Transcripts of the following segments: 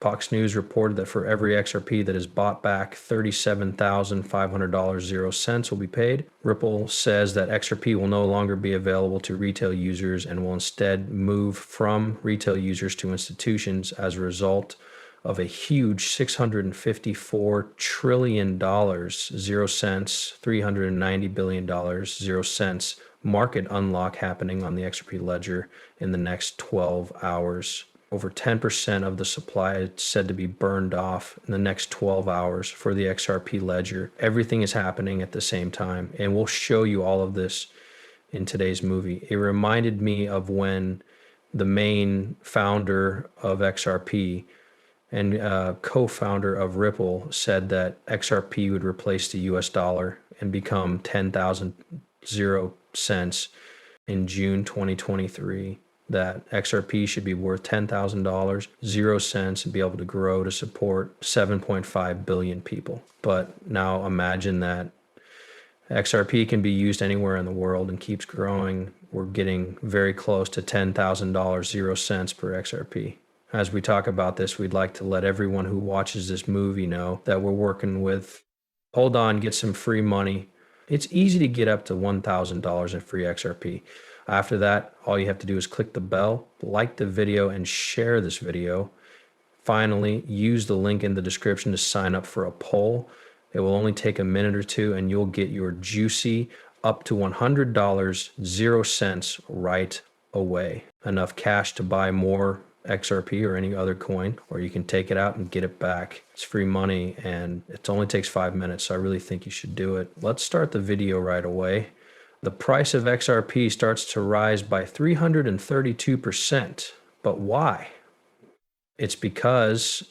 Fox News reported that for every XRP that is bought back, $37,500.00 will be paid. Ripple says that XRP will no longer be available to retail users and will instead move from retail users to institutions as a result of a huge $654 trillion, 0 cents, $390 billion, 0 cents market unlock happening on the XRP ledger in the next 12 hours. Over 10% of the supply is said to be burned off in the next 12 hours for the XRP ledger. Everything is happening at the same time, and we'll show you all of this in today's movie. It reminded me of when the main founder of XRP and co-founder of Ripple said that XRP would replace the US dollar and become 10,000 cents in June 2023. That XRP should be worth $10,000, 0 cents, and be able to grow to support 7.5 billion people. But now imagine that XRP can be used anywhere in the world and keeps growing. We're getting very close to $10,000, 0 cents per XRP. As we talk about this, we'd like to let everyone who watches this movie know that we're working with Hold On, get some free money. It's easy to get up to $1,000 in free XRP. After that, all you have to do is click the bell, like the video, and share this video. Finally, use the link in the description to sign up for a poll. It will only take a minute or two, and you'll get your juicy up to $100, 0 cents right away. Enough cash to buy more XRP or any other coin, or you can take it out and get it back. It's free money, and it only takes 5 minutes, so I really think you should do it. Let's start the video right away. The price of XRP starts to rise by 332%. But why? It's because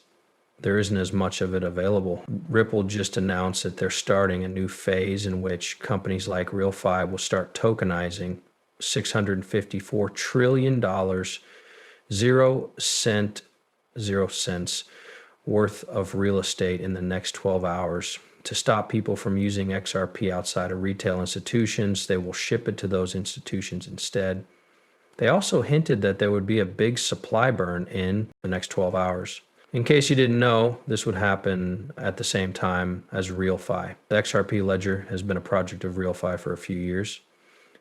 there isn't as much of it available. Ripple just announced that they're starting a new phase in which companies like RealFi will start tokenizing $654 trillion, 0 cents worth of real estate in the next 12 hours. To stop people from using XRP outside of retail institutions, they will ship it to those institutions instead. They also hinted that there would be a big supply burn in the next 12 hours. In case you didn't know, this would happen at the same time as RealFi. The XRP ledger has been a project of RealFi for a few years.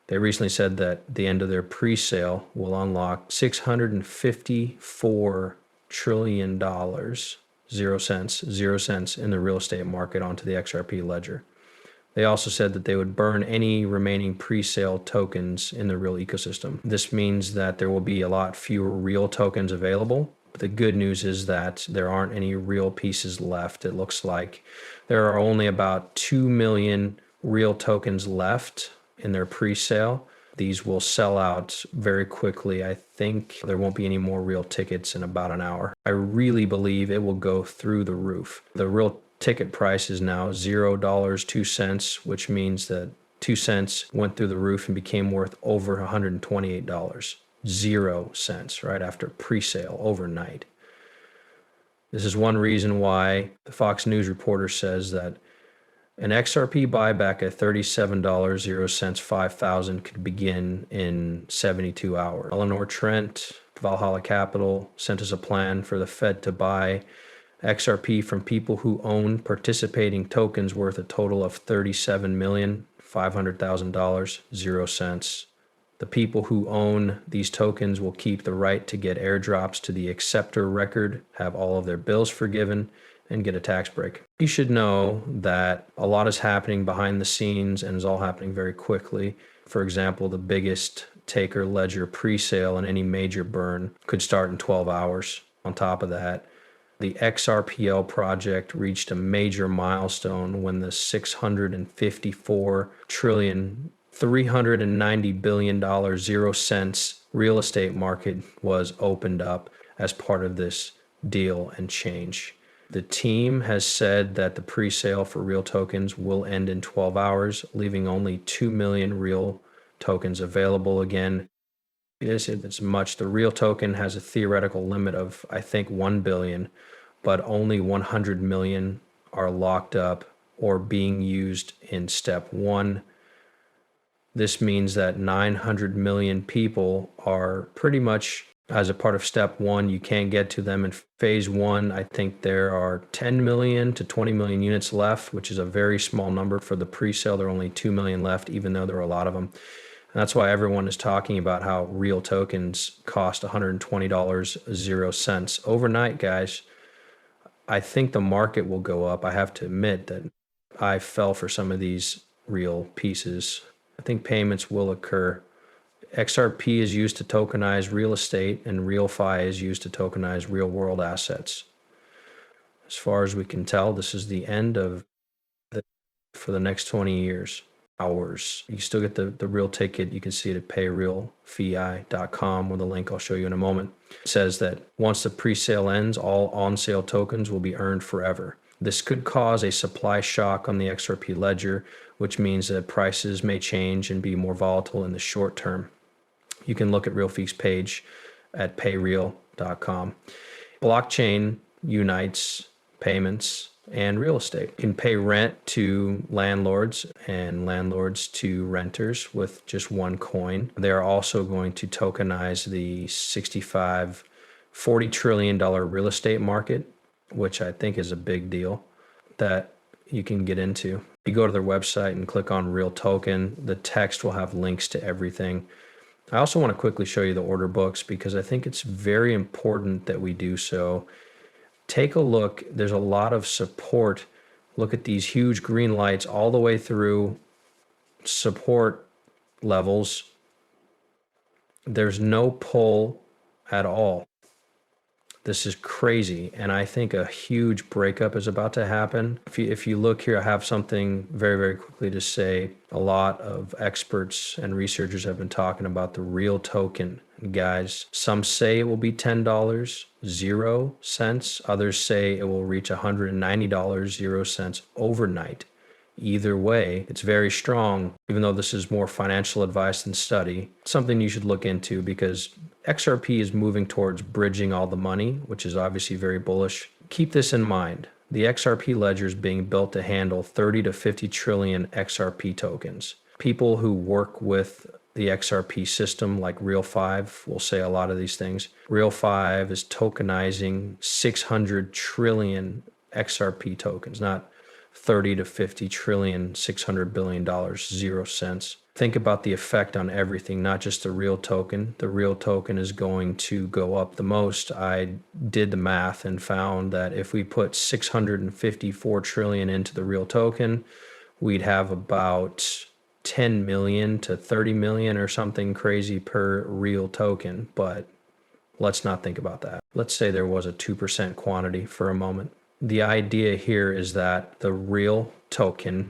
They recently said that the end of their pre-sale will unlock $654 trillion, 0 cents in the real estate market onto the XRP ledger. They also said that they would burn any remaining pre-sale tokens in the real ecosystem. This means that there will be a lot fewer real tokens available. But the good news is that there aren't any real pieces left. It looks like there are only about 2 million real tokens left in their pre-sale. These will sell out very quickly. I think there won't be any more real tickets in about an hour. I really believe it will go through the roof. The real ticket price is now $0.02, which means that 2 cents went through the roof and became worth over $128. 0 cents right after pre-sale overnight. This is one reason why the Fox News reporter says that an XRP buyback at $37, 0 cents, 5,000 could begin in 72 hours. Eleanor Trent, Valhalla Capital, sent us a plan for the Fed to buy XRP from people who own participating tokens worth a total of $37,500,000, 0 cents. The people who own these tokens will keep the right to get airdrops to the acceptor record, have all of their bills forgiven, and get a tax break. You should know that a lot is happening behind the scenes and is all happening very quickly. For example, the biggest taker ledger pre-sale in any major burn could start in 12 hours. On top of that, the XRPL project reached a major milestone when the $654 trillion, $390 billion, 0 cents real estate market was opened up as part of this deal and change. The team has said that the pre-sale for real tokens will end in 12 hours, leaving only 2 million real tokens available again. It's much. The real token has a theoretical limit of, I think, 1 billion, but only 100 million are locked up or being used in step 1. This means that 900 million people are pretty much as a part of step one. You can't get to them in phase one. I think there are 10 million to 20 million units left, which is a very small number for the pre-sale. There are only 2 million left, even though there are a lot of them. And that's why everyone is talking about how real tokens cost $120.00 overnight, guys. I think the market will go up. I have to admit that I fell for some of these real pieces. I think payments will occur. XRP is used to tokenize real estate, and RealFi is used to tokenize real world assets. As far as we can tell, this is the end of for the next 20 years. Hours. You still get the real ticket. You can see it at payrealfi.com with a link I'll show you in a moment. It says that once the pre-sale ends, all on-sale tokens will be earned forever. This could cause a supply shock on the XRP ledger, which means that prices may change and be more volatile in the short term. You can look at RealFi's page at payreal.com. Blockchain unites payments and real estate. You can pay rent to landlords and landlords to renters with just one coin. They are also going to tokenize the $40 trillion real estate market, which I think is a big deal that you can get into. You go to their website and click on Real Token. The text will have links to everything. I also want to quickly show you the order books because I think it's very important that we do so. Take a look. There's a lot of support. Look at these huge green lights all the way through support levels. There's no pull at all. This is crazy, and I think a huge breakup is about to happen. If you look here, I have something very, very quickly to say. A lot of experts and researchers have been talking about the real token. Guys, some say it will be $10.00. Others say it will reach $190.00 overnight. Either way, it's very strong, even though this is more financial advice than study. Something you should look into because XRP is moving towards bridging all the money, which is obviously very bullish. Keep this in mind. The XRP ledger is being built to handle 30 to 50 trillion XRP tokens. People who work with the XRP system, like Real5, will say a lot of these things. Real5 is tokenizing 600 trillion XRP tokens, not 30 to 50 trillion, $600 billion, 0 cents. Think about the effect on everything, not just the real token. The real token is going to go up the most. I did the math and found that if we put 654 trillion into the real token, we'd have about 10 million to 30 million or something crazy per real token. But let's not think about that. Let's say there was a 2% quantity for a moment. The idea here is that the real token